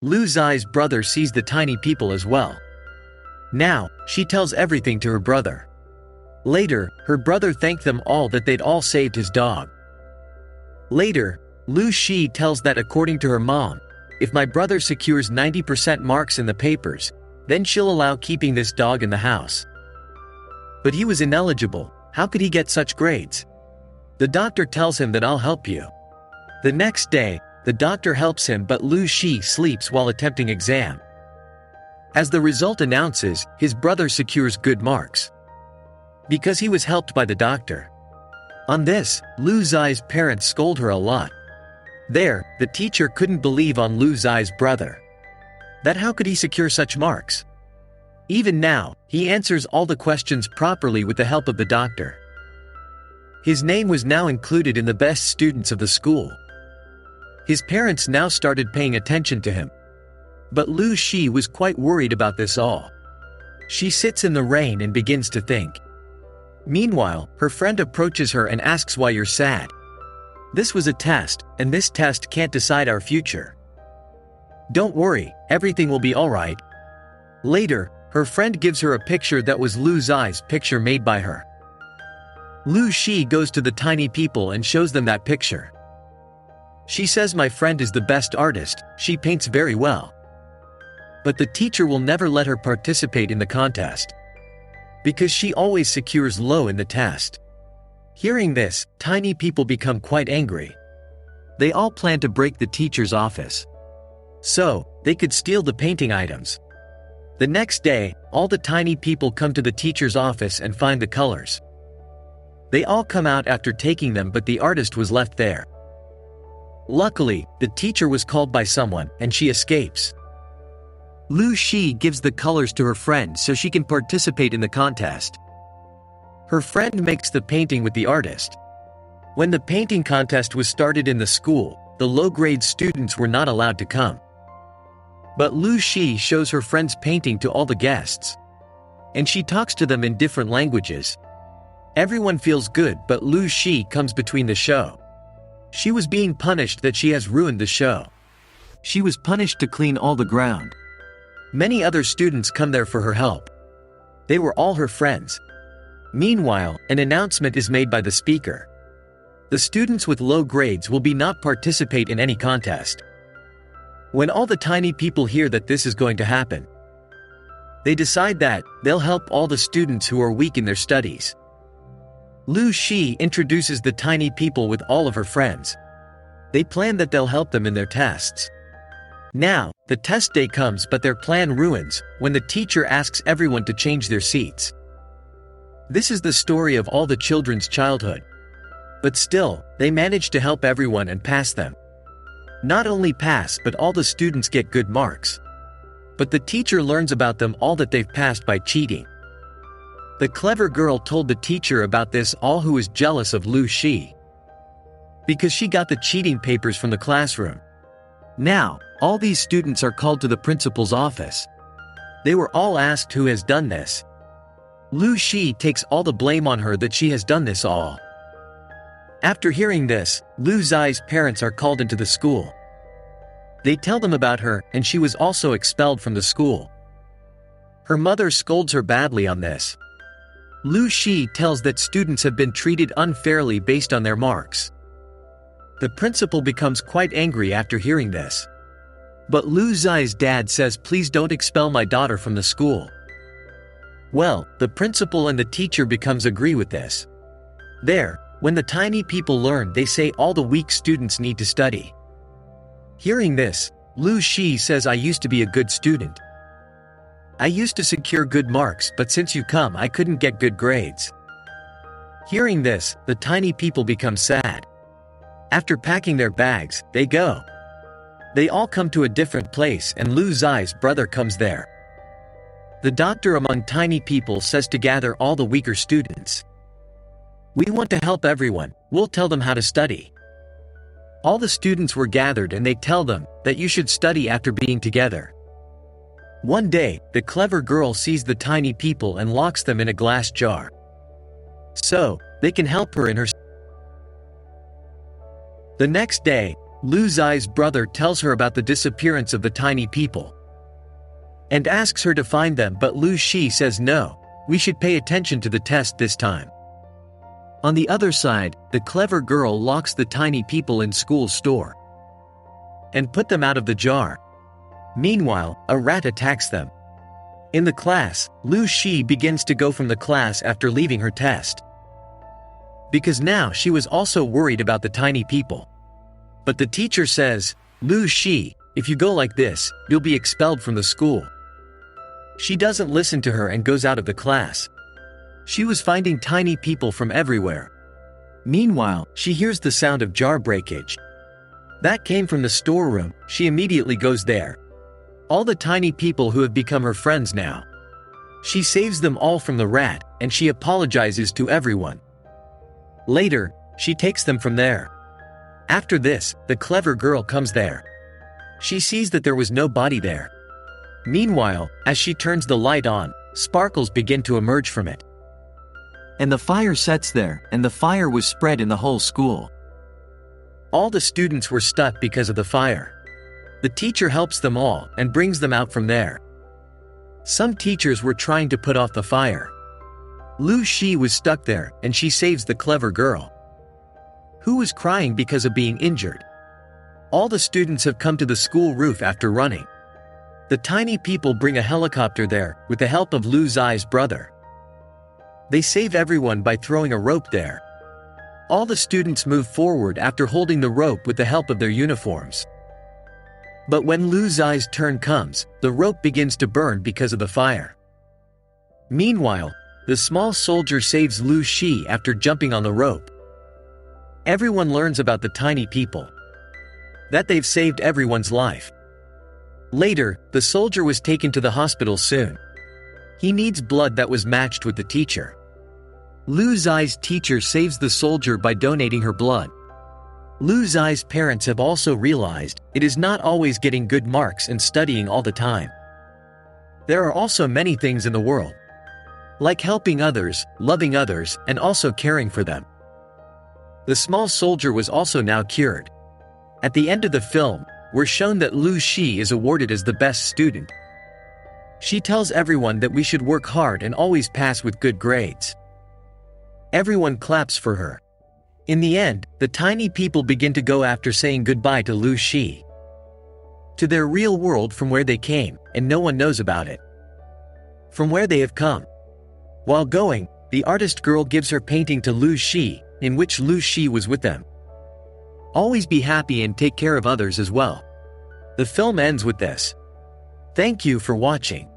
Lu Zai's brother sees the tiny people as well. Now, she tells everything to her brother. Later, her brother thanked them all that they'd all saved his dog. Later, Lu Shi tells that according to her mom, if my brother secures 90% marks in the papers, then she'll allow keeping this dog in the house. But he was ineligible. How could he get such grades? The doctor tells him that I'll help you. The next day, the doctor helps him, but Lu Shi sleeps while attempting exam. As the result announces, his brother secures good marks. Because he was helped by the doctor. On this, Lu Zai's parents scold her a lot. There, the teacher couldn't believe on Lu Zai's brother. That how could he secure such marks? Even now, he answers all the questions properly with the help of the doctor. His name was now included in the best students of the school. His parents now started paying attention to him. But Lu Shi was quite worried about this all. She sits in the rain and begins to think. Meanwhile, her friend approaches her and asks why you're sad. This was a test, and this test can't decide our future. Don't worry, everything will be alright. Later, her friend gives her a picture that was Lu Zai's picture made by her. Lu Shi goes to the tiny people and shows them that picture. She says my friend is the best artist, she paints very well. But the teacher will never let her participate in the contest. Because she always secures low in the test. Hearing this, tiny people become quite angry. They all plan to break the teacher's office. So, they could steal the painting items. The next day, all the tiny people come to the teacher's office and find the colors. They all come out after taking them, but the artist was left there. Luckily, the teacher was called by someone, and she escapes. Lu Shi gives the colors to her friend so she can participate in the contest. Her friend makes the painting with the artist. When the painting contest was started in the school, the low-grade students were not allowed to come. But Lu Shi shows her friend's painting to all the guests. And she talks to them in different languages. Everyone feels good, but Lu Shi comes between the show. She was being punished that she has ruined the show. She was punished to clean all the ground. Many other students come there for her help. They were all her friends. Meanwhile, an announcement is made by the speaker. The students with low grades will not participate in any contest. When all the tiny people hear that this is going to happen, they decide that they'll help all the students who are weak in their studies. Lu Shi introduces the tiny people with all of her friends. They plan that they'll help them in their tests. Now, the test day comes, but their plan ruins when the teacher asks everyone to change their seats. This is the story of all the children's childhood. But still, they manage to help everyone and pass them. Not only pass, but all the students get good marks. But the teacher learns about them all that they've passed by cheating. The clever girl told the teacher about this all, who was jealous of Lu Shi. Because she got the cheating papers from the classroom. Now, all these students are called to the principal's office. They were all asked who has done this. Lu Shi takes all the blame on her that she has done this all. After hearing this, Lu Zai's parents are called into the school. They tell them about her, and she was also expelled from the school. Her mother scolds her badly on this. Lu Shi tells that students have been treated unfairly based on their marks. The principal becomes quite angry after hearing this. But Lu Zai's dad says, please don't expel my daughter from the school. Well, the principal and the teacher becomes agree with this. There, when the tiny people learn, they say all the weak students need to study. Hearing this, Lu Shi says, I used to be a good student. I used to secure good marks, but since you come, I couldn't get good grades. Hearing this, the tiny people become sad. After packing their bags, they go. They all come to a different place, and Lu Zai's brother comes there. The doctor among tiny people says to gather all the weaker students. We want to help everyone, we'll tell them how to study. All the students were gathered and they tell them that you should study after being together. One day, the clever girl sees the tiny people and locks them in a glass jar. So, they can help her in her. The next day, Lu Zai's brother tells her about the disappearance of the tiny people and asks her to find them, but Lu Shi says no, we should pay attention to the test this time. On the other side, the clever girl locks the tiny people in school's store and put them out of the jar. Meanwhile, a rat attacks them. In the class, Lu Shi begins to go from the class after leaving her test, because now she was also worried about the tiny people. But the teacher says, Lu Shi, if you go like this, you'll be expelled from the school. She doesn't listen to her and goes out of the class. She was finding tiny people from everywhere. Meanwhile, she hears the sound of jar breakage. That came from the storeroom. She immediately goes there. All the tiny people who have become her friends now. She saves them all from the rat, and she apologizes to everyone. Later, she takes them from there. After this, the clever girl comes there. She sees that there was no body there. Meanwhile, as she turns the light on, sparkles begin to emerge from it. And the fire sets there, and the fire was spread in the whole school. All the students were stuck because of the fire. The teacher helps them all and brings them out from there. Some teachers were trying to put off the fire. Lu Shi was stuck there, and she saves the clever girl, who was crying because of being injured. All the students have come to the school roof after running. The tiny people bring a helicopter there, with the help of Lu Zai's brother. They save everyone by throwing a rope there. All the students move forward after holding the rope with the help of their uniforms. But when Lu Zai's turn comes, the rope begins to burn because of the fire. Meanwhile, the small soldier saves Lu Shi after jumping on the rope. Everyone learns about the tiny people, that they've saved everyone's life. Later, the soldier was taken to the hospital soon. He needs blood that was matched with the teacher. Lu Zai's teacher saves the soldier by donating her blood. Lu Zai's parents have also realized it is not always getting good marks and studying all the time. There are also many things in the world, like helping others, loving others, and also caring for them. The small soldier was also now cured. At the end of the film, we're shown that Lu Shi is awarded as the best student. She tells everyone that we should work hard and always pass with good grades. Everyone claps for her. In the end, the tiny people begin to go after saying goodbye to Lu Shi, to their real world from where they came, and no one knows about it, from where they have come. While going, the artist girl gives her painting to Lu Shi, in which Lu Shi was with them. Always be happy and take care of others as well. The film ends with this. Thank you for watching.